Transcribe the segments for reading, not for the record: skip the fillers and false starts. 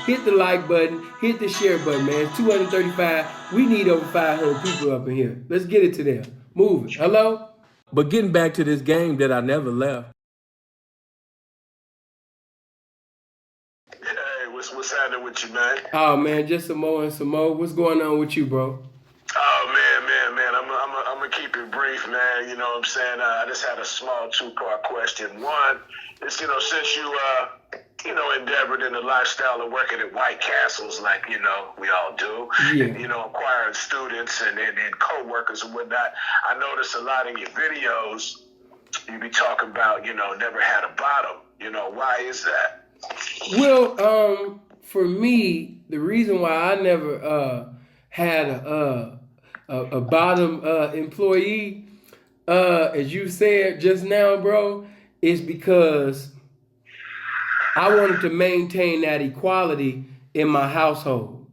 hit the like button, hit the share button, man. It's 235. We need over 500 people up in here. Let's get it to them. Move it. Hello? But getting back to this game that I never left. Hey, what's happening with you, man? Oh, man, just some more and some more. What's going on with you, bro? Oh man. I'm gonna keep it brief, man. You know what I'm saying? I just had a small two-part question. One is, since you endeavored in the lifestyle of working at White Castles, like we all do, Yeah. and, acquiring students and co-workers and whatnot. I noticed a lot of your videos. You be talking about, never had a bottom. Why is that? Well, for me, the reason why I never had a bottom employee, as you said just now, bro, is because I wanted to maintain that equality in my household.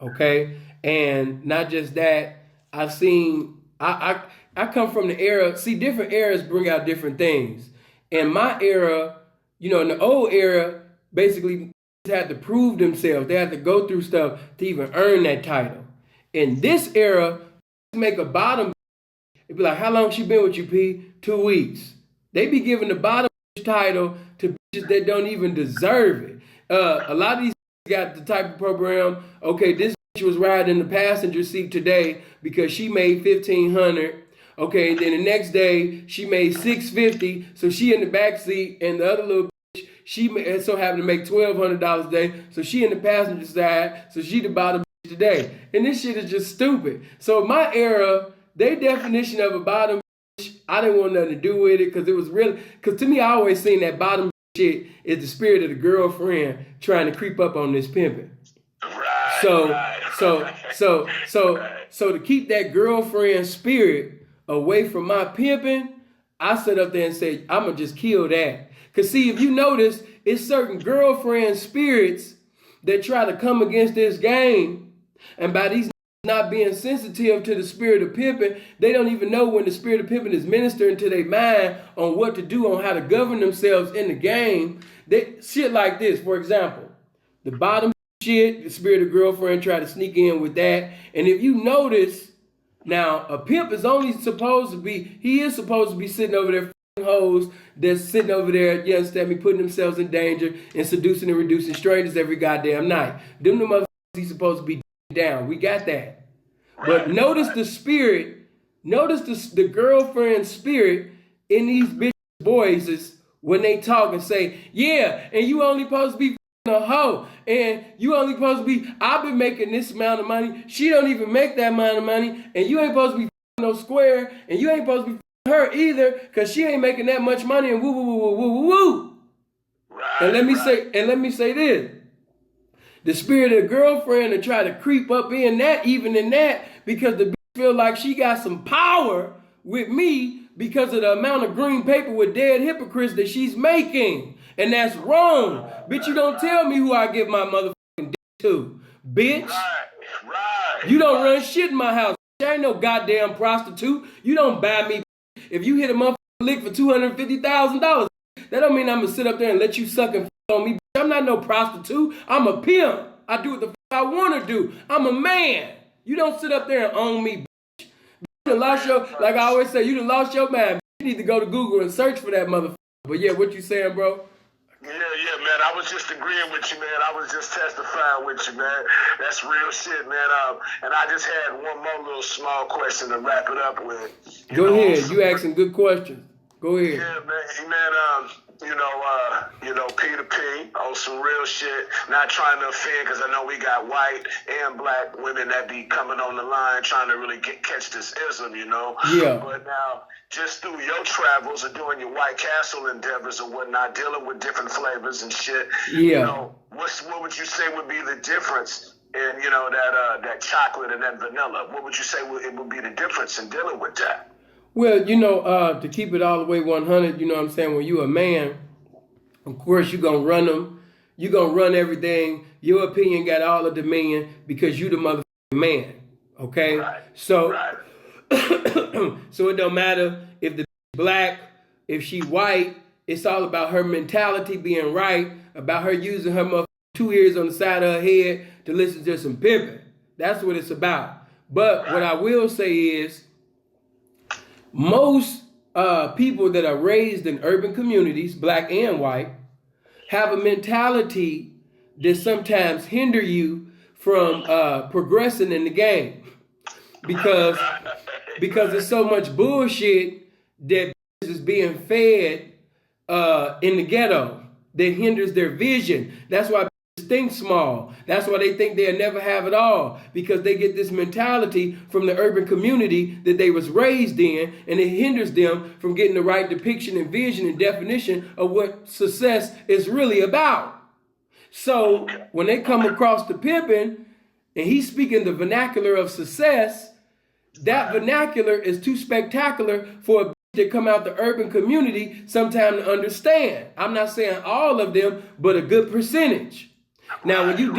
Okay, and not just that. I've seen I come from the era. See, different eras bring out different things. In my era, in the old era, basically had to prove themselves. They had to go through stuff to even earn that title. In this era, make a bottom, it'd be like, how long she been with you, P? 2 weeks. They be giving the bottom title to bitches that don't even deserve it. A lot of these got the type of program, okay, this bitch was riding in the passenger seat today because she made $1,500. Okay, and then the next day she made $650, so she in the back seat, and the other little bitch, she so happened to make $1,200 a day, so she in the passenger side, so she the bottom bitch today. And this shit is just stupid. So my era, their definition of a bottom bitch, I didn't want nothing to do with it because it was really, because to me, I always seen that bottom shit is the spirit of the girlfriend trying to creep up on this pimping. Right. So to keep that girlfriend spirit away from my pimping, I sat up there and said, I'm going to just kill that. Because see, if you notice, it's certain girlfriend spirits that try to come against this game. And by these not being sensitive to the spirit of pimping, they don't even know when the spirit of pimping is ministering to their mind on what to do, on how to govern themselves in the game. Shit like this, for example, the bottom shit, the spirit of girlfriend try to sneak in with that. And if you notice, now, a pimp is only supposed to be sitting over there f***ing hoes that's sitting over there, you understand me, putting themselves in danger and seducing and reducing strangers every goddamn night. Them the motherfuckers he's supposed to be down. We got that. But notice the spirit, notice the girlfriend spirit in these bitch voices when they talk and say, yeah, and you only supposed to be a hoe, and you only supposed to be, I've been making this amount of money, she don't even make that amount of money, and you ain't supposed to be no square, and you ain't supposed to be her either, because she ain't making that much money, and woo woo woo woo woo woo. And let me say this. The spirit of the girlfriend to try to creep up in that, even in that, because the bitch feel like she got some power with me because of the amount of green paper with dead hypocrites that she's making. And that's wrong. Bitch, you don't tell me who I give my motherfucking dick to. Bitch. Right. You don't run shit in my house. I ain't no goddamn prostitute. You don't buy me. If you hit a motherfucking lick for $250,000, that don't mean I'm gonna sit up there and let you suck and on me. I'm not no prostitute. I'm a pimp. I do what the I want to do. I'm a man. You don't sit up there and own me, bitch. You done lost your, like I always say, you done lost your mind. You need to go to Google and search for that motherfucker. But yeah, what you saying, bro? Yeah, man. I was just agreeing with you, man. I was just testifying with you, man. That's real shit, man. And I just had one more little small question to wrap it up with. Go ahead. You asking good questions. Go ahead. Yeah, man. P to P on some real shit. Not trying to offend, because I know we got white and black women that be coming on the line trying to really catch this ism, Yeah. But now, just through your travels and doing your White Castle endeavors or whatnot, dealing with different flavors and shit, Yeah. What would you say would be the difference in, that chocolate and that vanilla? What would you say would be the difference in dealing with that? Well, to keep it all the way 100, you know what I'm saying? When you a man, of course you're going to run them. You're going to run everything. Your opinion got all the dominion because you the motherfucking man. Okay? Right. So, so it don't matter if the black, if she white. It's all about her mentality being right, about her using her motherfucking 2 ears on the side of her head to listen to some pimping. That's what it's about. But what I will say is, most people that are raised in urban communities, black and white, have a mentality that sometimes hinder you from progressing in the game, because there's so much bullshit that is being fed in the ghetto that hinders their vision. That's why think small. That's why they think they'll never have it all, because they get this mentality from the urban community that they was raised in, and it hinders them from getting the right depiction and vision and definition of what success is really about. So when they come across the pimping and he's speaking the vernacular of success, that vernacular is too spectacular for a bitch that come out the urban community sometime to understand. I'm not saying all of them, but a good percentage. Now, when you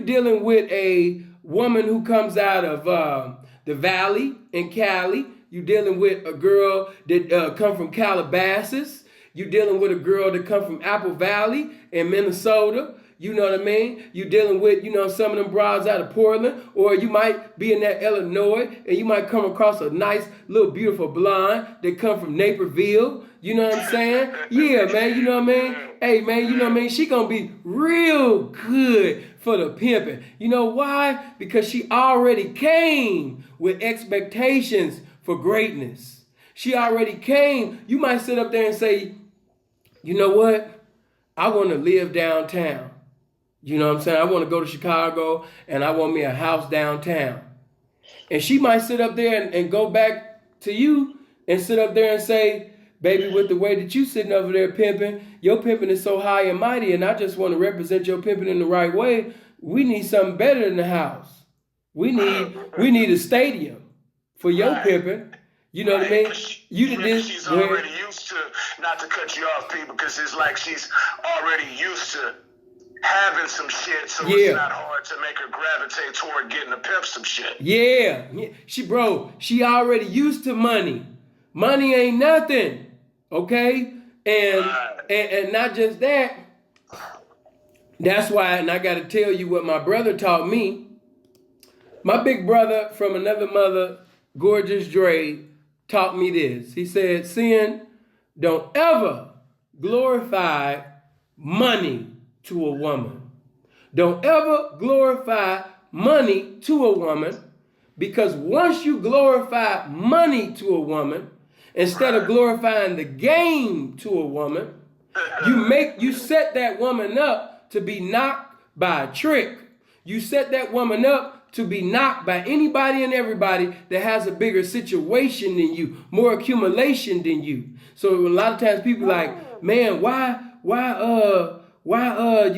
dealing with a woman who comes out of the Valley in Cali, you dealing with a girl that come from Calabasas, you dealing with a girl that come from Apple Valley in Minnesota. You know what I mean? You dealing with, some of them broads out of Portland, or you might be in that Illinois and you might come across a nice little beautiful blonde that come from Naperville. You know what I'm saying? Yeah, man, you know what I mean? Hey, man, you know what I mean? She gonna be real good for the pimping. You know why? Because she already came with expectations for greatness. She already came. You might sit up there and say, you know what? I want to live downtown. You know what I'm saying? I want to go to Chicago and I want me a house downtown. And she might sit up there and go back to you and sit up there and say, baby, with the way that you sitting over there pimping, your pimping is so high and mighty, and I just want to represent your pimping in the right way. We need something better than the house. We need a stadium for your pimping. You know what I mean? She's already used to, not to cut you off, people, because it's like she's already used to having some shit, so it's not hard to make her gravitate toward getting to pimp some shit. Yeah. She already used to money. Money ain't nothing, okay? And not just that. That's why, and I got to tell you what my brother taught me. My big brother from another mother, Gorgeous Dre, taught me this. He said, Sin, don't ever glorify money to a woman. Don't ever glorify money to a woman, because once you glorify money to a woman, instead of glorifying the game to a woman, you set that woman up to be knocked by a trick. You set that woman up to be knocked by anybody and everybody that has a bigger situation than you, more accumulation than you. So a lot of times people like, man, why, you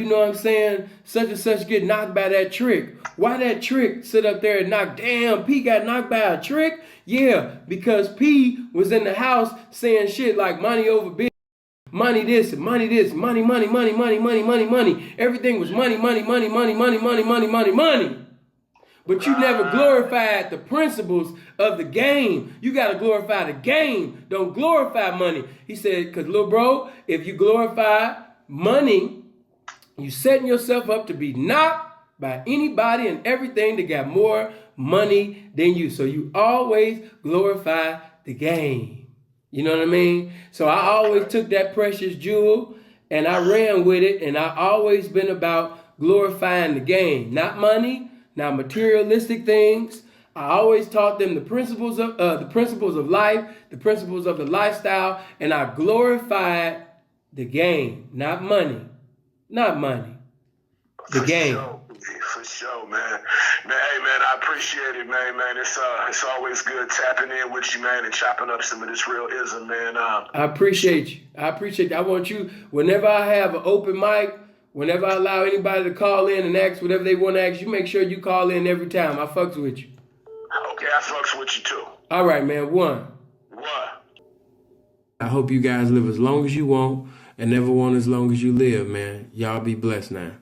know what I'm saying, such and such get knocked by that trick? Why that trick sit up there and knock, damn, P got knocked by a trick? Yeah, because P was in the house saying shit like money over business, money this, money, money. Everything was money. But you never glorified the principles of the game. You got to glorify the game. Don't glorify money. He said, because little bro, if you glorify money, you setting yourself up to be knocked by anybody and everything that got more money than you. So you always glorify the game. You know what I mean? So I always took that precious jewel and I ran with it, and I always been about glorifying the game, not money, not materialistic things. I always taught them the principles of life, the principles of the lifestyle, and I glorified the game, not money. Not money. The game. For sure, man. Hey, man, I appreciate it, man. It's always good tapping in with you, man, and chopping up some of this real ism, man. I appreciate you. I want you, whenever I have an open mic, whenever I allow anybody to call in and ask whatever they want to ask, you make sure you call in every time. I fucks with you. Okay, I fucks with you too. All right, man. One. I hope you guys live as long as you want and never want as long as you live, man. Y'all be blessed now.